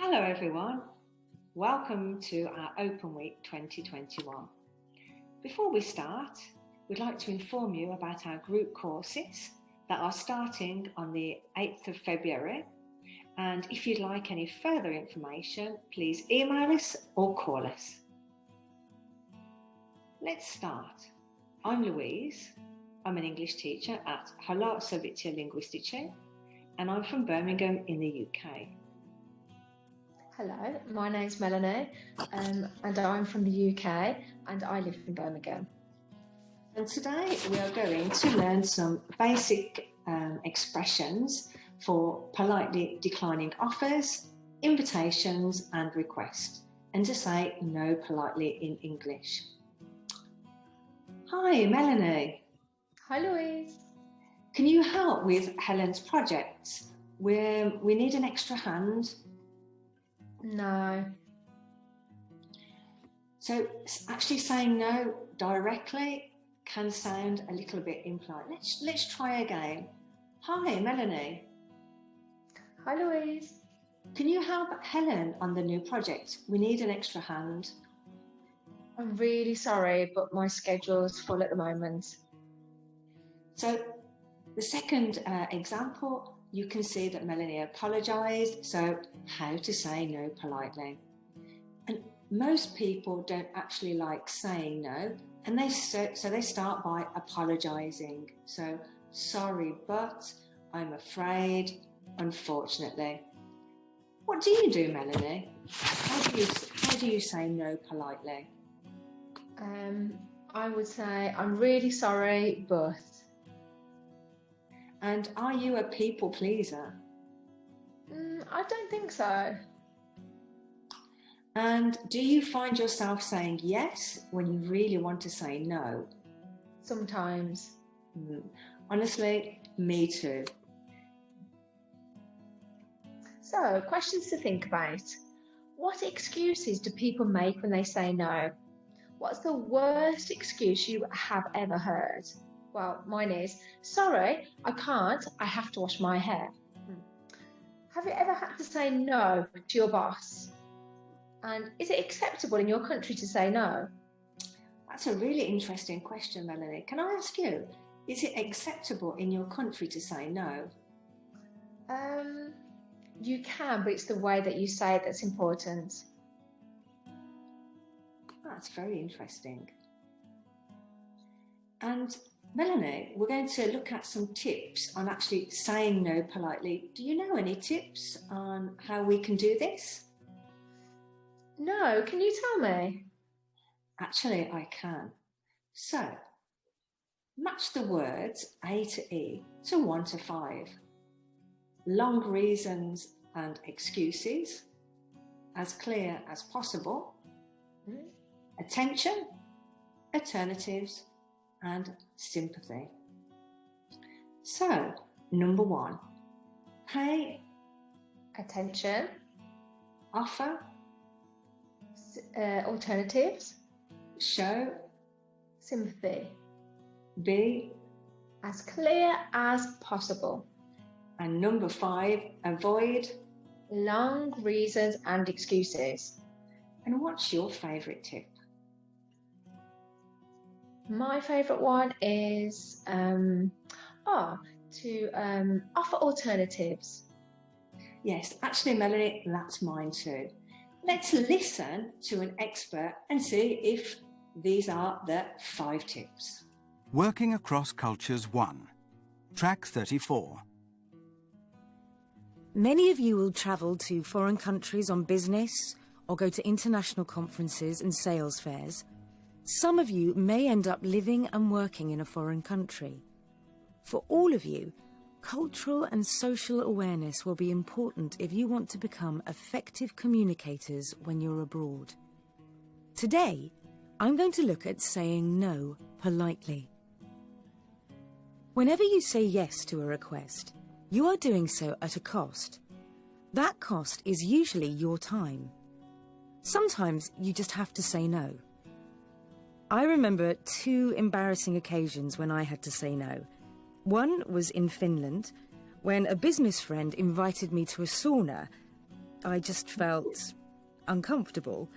Hello everyone, welcome to our Open Week 2021. Before we start, we'd like to inform you about our group courses that are starting on the 8th of February, and if you'd like any further information, please email us or call us. Let's start. I'm Louise, I'm an English teacher at Hallo, Servizi Linguistici, and I'm from Birmingham in the UK. Hello, my name's Melanie and I'm from the UK and I live in Birmingham. And today we are going to learn some basic expressions for politely declining offers, invitations and requests, and to say no politely in English. Hi Melanie. Hi Louise. Can you help with Helen's project where we need an extra hand? No. So actually saying no directly can sound a little bit impolite. Let's try again. Hi, Melanie. Hi, Louise. Can you help Helen on the new project? We need an extra hand. I'm really sorry, but my schedule's full at the moment. So the second example, you can see that Melanie apologised, so how to say no politely. And most people don't actually like saying no, and so they start by apologising. So, sorry, but, I'm afraid, unfortunately. What do you do, Melanie? How do you say no politely? I would say, I'm really sorry, but... And are you a people pleaser? I don't think so. And do you find yourself saying yes when you really want to say no? Sometimes. Honestly, me too. So, questions to think about. What excuses do people make when they say no? What's the worst excuse you have ever heard? Well, mine is, sorry, I can't, I have to wash my hair. Have you ever had to say no to your boss? And is it acceptable in your country to say no? That's a really interesting question, Melanie. Can I ask you, is it acceptable in your country to say no? You can, but it's the way that you say it that's important. That's very interesting. And Melanie, we're going to look at some tips on actually saying no politely. Do you know any tips on how we can do this? No, can you tell me? Actually, I can. So, match the words A to E to 1 to 5. Long reasons and excuses, as clear as possible. Attention, alternatives, and sympathy. So, number 1, pay, Attention, offer, alternatives, show, sympathy, be, as clear as possible. and number 5, avoid, Long reasons and excuses. And what's your favourite tip? My favourite one is to offer alternatives. Yes, actually, Melanie, that's mine too. Let's listen to an expert and see if these are the 5 tips. Working Across Cultures 1, Track 34. Many of you will travel to foreign countries on business or go to international conferences and sales fairs. Some of you may end up living and working in a foreign country. For all of you, cultural and social awareness will be important if you want to become effective communicators when you're abroad. Today, I'm going to look at saying no politely. Whenever you say yes to a request, you are doing so at a cost. That cost is usually your time. Sometimes you just have to say no. I remember 2 embarrassing occasions when I had to say no. One was in Finland, when a business friend invited me to a sauna. I just felt uncomfortable.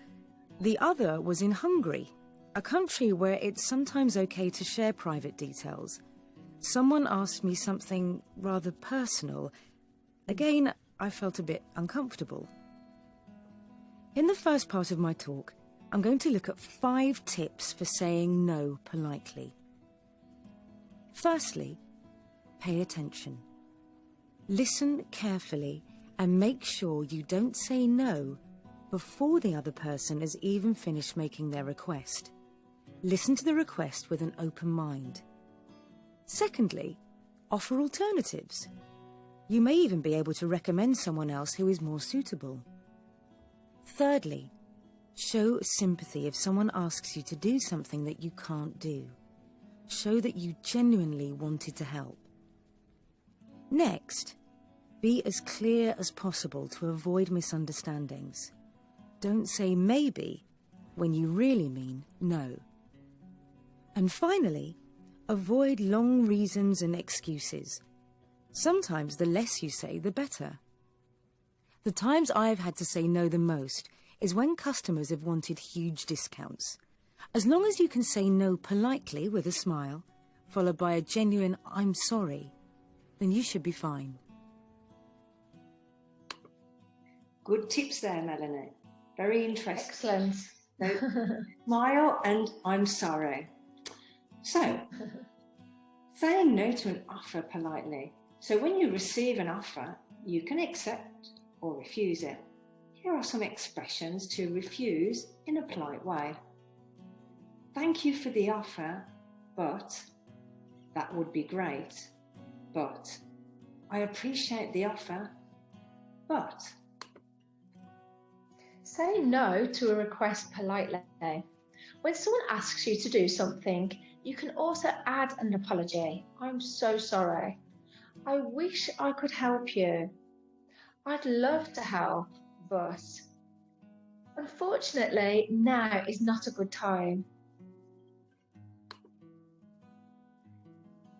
The other was in Hungary, a country where it's sometimes okay to share private details. Someone asked me something rather personal. Again, I felt a bit uncomfortable. In the first part of my talk, I'm going to look at 5 tips for saying no politely. Firstly, pay attention. Listen carefully and make sure you don't say no before the other person has even finished making their request. Listen to the request with an open mind. Secondly, offer alternatives. You may even be able to recommend someone else who is more suitable. Thirdly, show sympathy if someone asks you to do something that you can't do. Show that you genuinely wanted to help. Next, be as clear as possible to avoid misunderstandings. Don't say maybe when you really mean no. And finally, avoid long reasons and excuses. Sometimes the less you say, the better. The times I've had to say no the most is when customers have wanted huge discounts. As long as you can say no politely with a smile, followed by a genuine "I'm sorry," then you should be fine. Good tips there, Melanie. Very interesting. Excellent. So, smile and "I'm sorry." So, saying no to an offer politely. So when you receive an offer, you can accept or refuse it. Here are some expressions to refuse in a polite way. Thank you for the offer, but that would be great. But I appreciate the offer, but. Say no to a request politely. When someone asks you to do something, you can also add an apology. I'm so sorry. I wish I could help you. I'd love to help, but unfortunately, now is not a good time.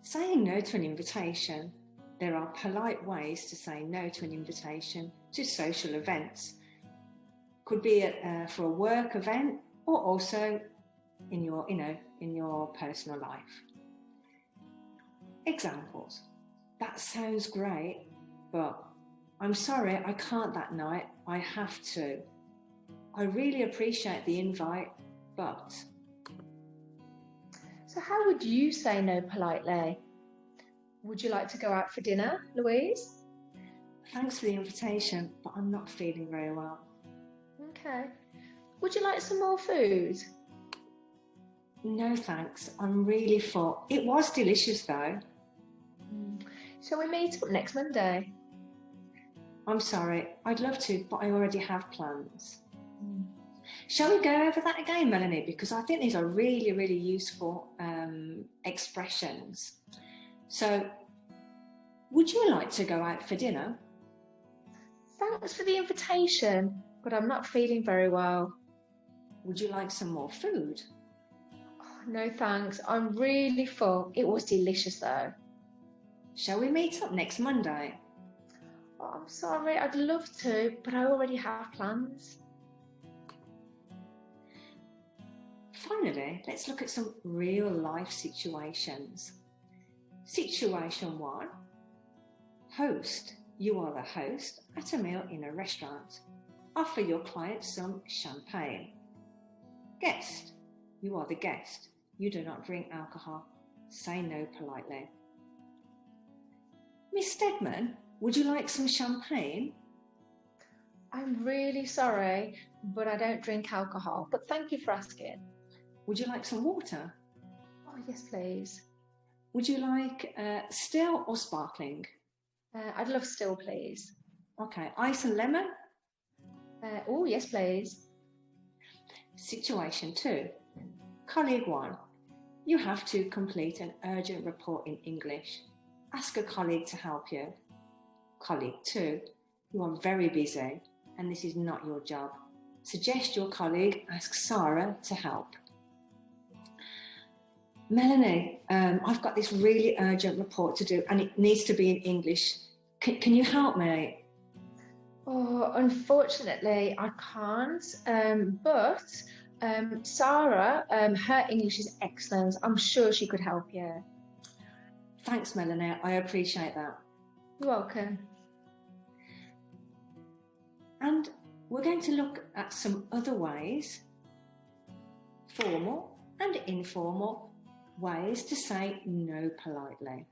Saying no to an invitation. There are polite ways to say no to an invitation to social events. Could be for a work event or also in your personal life. Examples. That sounds great, but I'm sorry, I can't that night. I have to. I really appreciate the invite, but. So how would you say no politely? Would you like to go out for dinner, Louise? Thanks for the invitation, but I'm not feeling very well. Okay. Would you like some more food? No thanks, I'm really full. It was delicious though. Shall we meet up next Monday? I'm sorry, I'd love to, but I already have plans. Shall we go over that again, Melanie? Because I think these are really, really useful expressions. So, would you like to go out for dinner? Thanks for the invitation, but I'm not feeling very well. Would you like some more food? Oh, no thanks, I'm really full. It was delicious though. Shall we meet up next Monday? Oh, I'm sorry, I'd love to, but I already have plans. Finally, let's look at some real life situations. Situation 1. Host. You are the host at a meal in a restaurant. Offer your client some champagne. Guest. You are the guest. You do not drink alcohol. Say no politely. Miss Stedman, would you like some champagne? I'm really sorry, but I don't drink alcohol, but thank you for asking. Would you like some water? Oh, yes, please. Would you like still or sparkling? I'd love still, please. Okay, ice and lemon? Oh, yes, please. Situation 2. Colleague 1. You have to complete an urgent report in English. Ask a colleague to help you. Colleague 2. You are very busy and this is not your job. Suggest your colleague ask Sarah to help. Melanie, I've got this really urgent report to do and it needs to be in English. Can you help me? Oh, unfortunately, I can't. But Sarah, her English is excellent. I'm sure she could help you. Thanks, Melanie. I appreciate that. You're welcome. And we're going to look at some other ways, formal and informal ways to say no politely.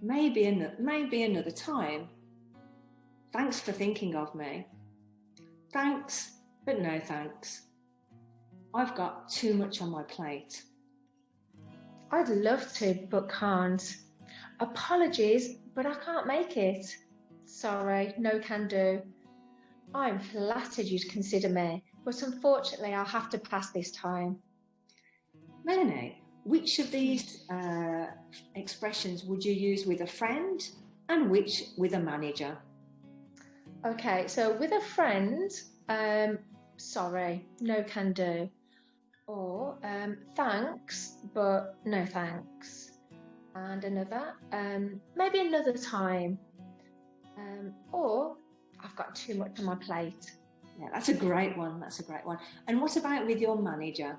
Maybe another time. Thanks for thinking of me. Thanks, but no thanks. I've got too much on my plate. I'd love to, but can't. Apologies, but I can't make it. Sorry, no can do. I'm flattered you'd consider me, but unfortunately I'll have to pass this time. Melanie, which of these expressions would you use with a friend and which with a manager? Okay, so with a friend, sorry, no can do. Or thanks, but no thanks. And another, maybe another time. Or I've got too much on my plate. Yeah, that's a great one. And what about with your manager?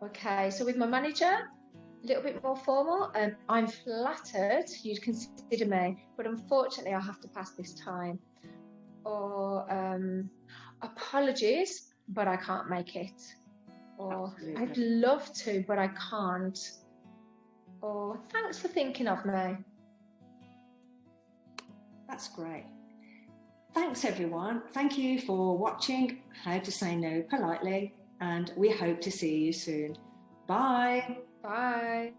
Okay, so with my manager, a little bit more formal. I'm flattered you'd consider me, but unfortunately I'll have to pass this time. Or apologies, but I can't make it. Or Absolutely. I'd love to, but I can't. Or thanks for thinking of me. That's great. Thanks everyone. Thank you for watching How to Say No Politely, and we hope to see you soon. Bye. Bye.